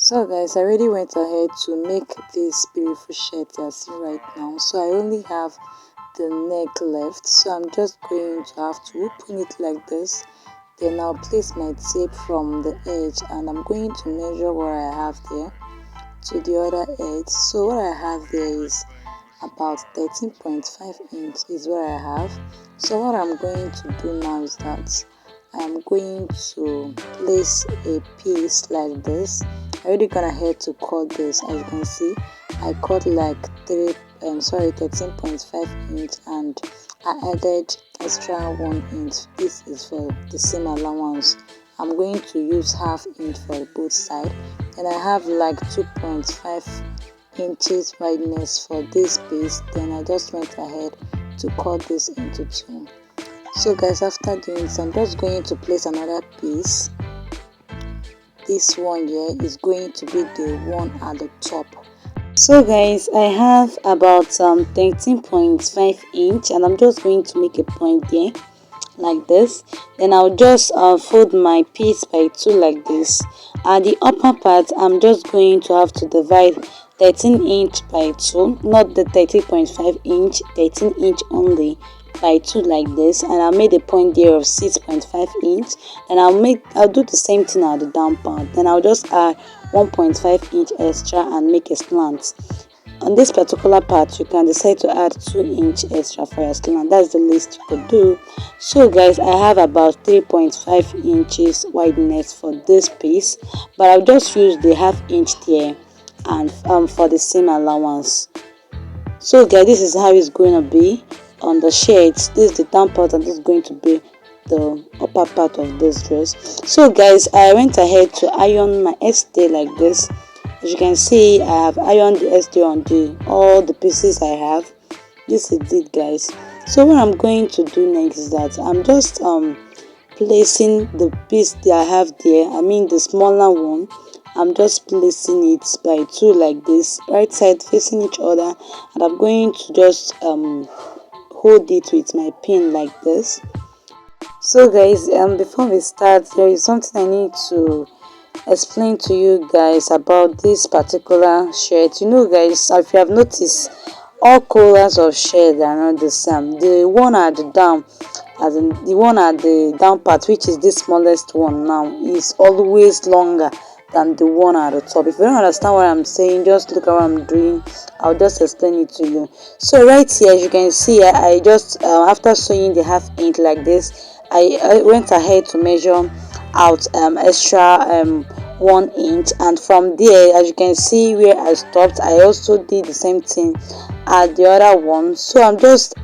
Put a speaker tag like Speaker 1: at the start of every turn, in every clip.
Speaker 1: So guys, I already went ahead to make this beautiful shirt you are seeing right now. So I only have the neck left, so I'm just going to have to open it like this. Then I'll place my tape from the edge and I'm going to measure what I have there to the other edge. So what I have there is about 13.5 inch is what I have. So what I'm going to do now is that I'm going to place a piece like this. I already gone ahead to cut this. As you can see, I cut like 13.5 inch and I added extra 1 inch. This is for the same allowance. I'm going to use half inch for both sides, and I have like 2.5 inches wideness for this piece. Then I just went ahead to cut this into two. So guys, after doing this, I'm just going to place another piece. This one here is going to be the one at the top. So guys, I have about 13.5 inch and I'm just going to make a point there like this. Then I'll just fold my piece by 2 like this. At the upper part, I'm just going to have to divide 13 inch by 2, not the 13.5 inch, 13 inch only by 2 like this, and I made a point there of 6.5 inch, and I'll do the same thing at the down part. Then I'll just add 1.5 inch extra and make a slant. On this particular part, you can decide to add 2 inch extra for your slant. That's the least you could do. So guys, I have about 3.5 inches wideness for this piece, but I'll just use the half inch there and for the same allowance. So guys, this is how it's going to be on the shades. This is the down part and this is going to be the upper part of this dress. So guys, I went ahead to iron my stay like this. As you can see, I have ironed the stay on all the pieces I have. This is it guys. So what I'm going to do next is that I'm just placing the piece that I have there, I mean the smaller one. I'm just placing it by 2 like this, right side facing each other, and I'm going to just hold it with my pin like this. So guys, before we start, there is something I need to explain to you guys about this particular shirt. You know guys, if you have noticed, all colors of shirt are not the same. The one at the down, as in the one at the down part, which is the smallest one now, is always longer than the one at the top. If you don't understand what I'm saying, just look at what I'm doing. I'll just explain it to you. So right here, as you can see, I just after sewing the half inch like this, I went ahead to measure out extra 1 inch, and from there, as you can see where I stopped, I also did the same thing at the other one. So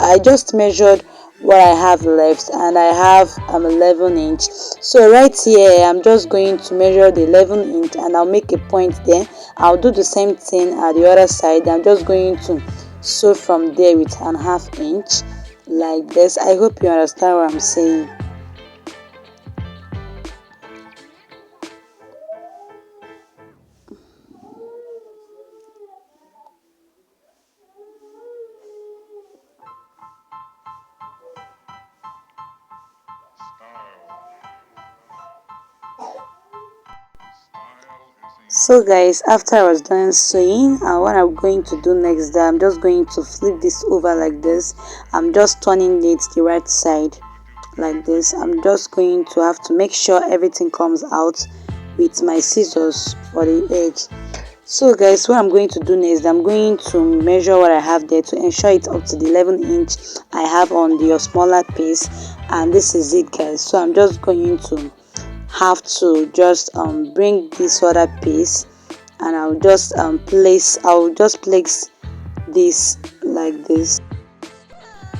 Speaker 1: I just measured what I have left, and I have 11 inch. So right here, I'm just going to measure the 11 inch and I'll make a point there. I'll do the same thing at the other side. I'm just going to sew from there with an half inch like this. I hope you understand what I'm saying. So guys, after I was done sewing, what I'm going to do next is that I'm just going to flip this over like this. I'm just turning it the right side like this. I'm just going to have to make sure everything comes out with my scissors for the edge. So guys, what I'm going to do next, I'm going to measure what I have there to ensure it's up to the 11 inch I have on the smaller piece, and this is it guys. So I'm just going to have to just bring this other piece, and I'll just place this like this.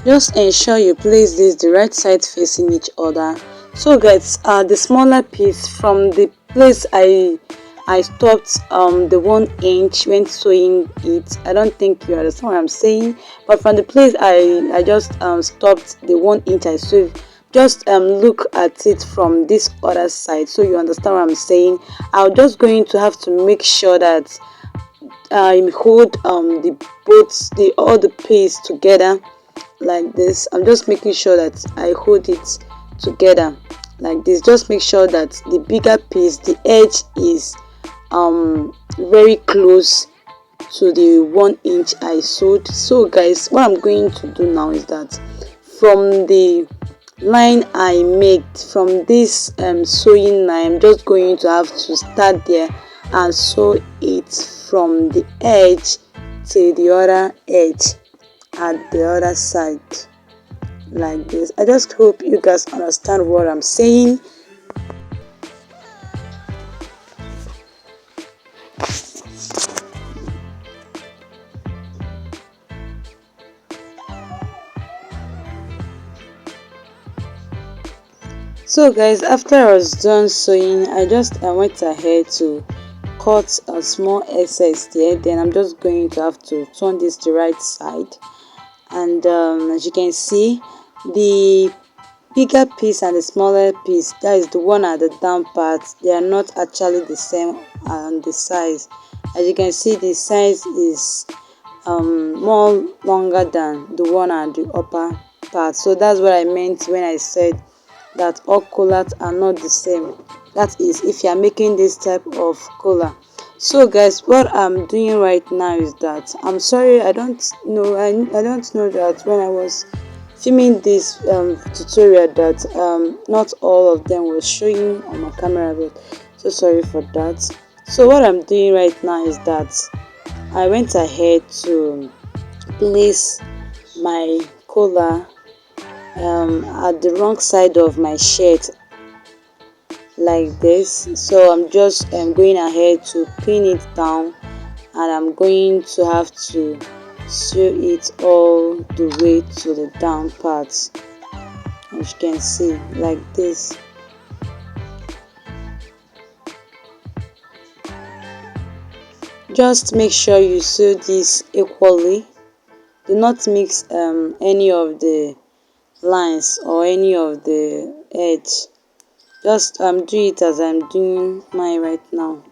Speaker 1: Just ensure you place this the right side facing each other. So guys, the smaller piece from the place I stopped the 1 inch when sewing it. I don't think you understand what I'm saying, but from the place I just stopped the 1 inch I sewed, just look at it from this other side so you understand what I'm saying. I'm just going to have to make sure that I hold all the piece together like this. I'm just making sure that I hold it together like this. Just make sure that the bigger piece, the edge is very close to the 1 inch I sewed. So guys, what I'm going to do now is that from the line I made, from this sewing line, I'm just going to have to start there and sew it from the edge to the other edge at the other side, like this. I just hope you guys understand what I'm saying. So guys, after I was done sewing, I went ahead to cut a small excess there. Then I'm just going to have to turn this to the right side, and as you can see, the bigger piece and the smaller piece, that is the one at the down part, they are not actually the same on the size. As you can see, the size is more longer than the one at the upper part. So that's what I meant when I said that all collars are not the same. That is, if you are making this type of collar. So guys, what I'm doing right now is that, I'm sorry, I don't know that when I was filming this tutorial that not all of them was showing on my camera, but so sorry for that. So what I'm doing right now is that I went ahead to place my collar at the wrong side of my shirt, like this. So I'm just going ahead to pin it down, and I'm going to have to sew it all the way to the down part, as you can see, like this. Just make sure you sew this equally. Do not mix any of the lines or any of the edge. Just do it as I'm doing mine right now.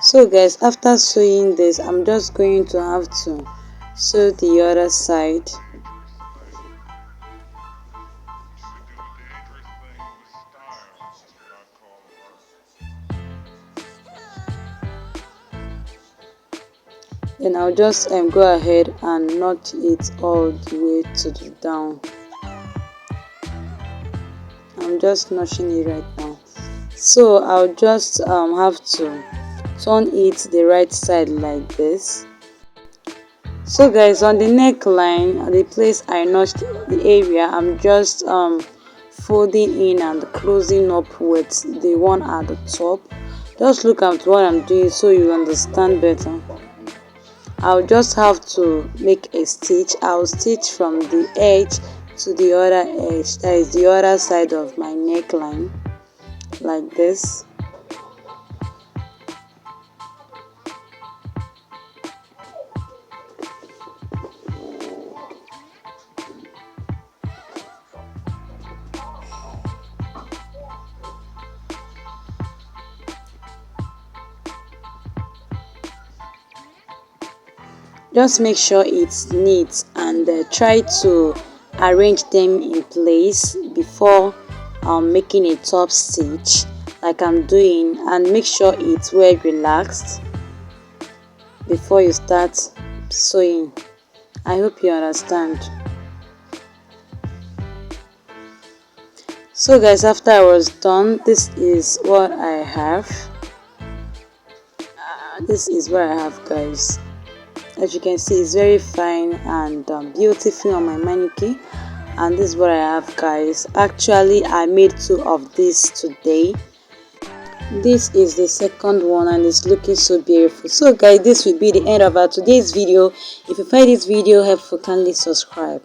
Speaker 1: So guys, after sewing this, I'm just going to have to sew the other side. Then I'll just go ahead and knot it all the way to the down. I'm just notching it right now. So I'll just have to turn it the right side like this. So guys, on the neckline, at the place I notched the area, I'm just folding in and closing up with the one at the top. Just look at what I'm doing so you understand better. I'll just have to make a stitch. I'll stitch from the edge to the other edge, that is the other side of my neckline, like this. Just make sure it's neat, and try to arrange them in place before making a top stitch like I'm doing, and make sure it's well relaxed before you start sewing. I hope you understand. So guys, after I was done, this is what I have. This is what I have, guys. As you can see, it's very fine and beautiful on my mannequin. And this is what I have, guys. Actually, I made 2 of these today. This is the second one and it's looking so beautiful. So guys, this will be the end of our today's video. If you find this video helpful, kindly subscribe.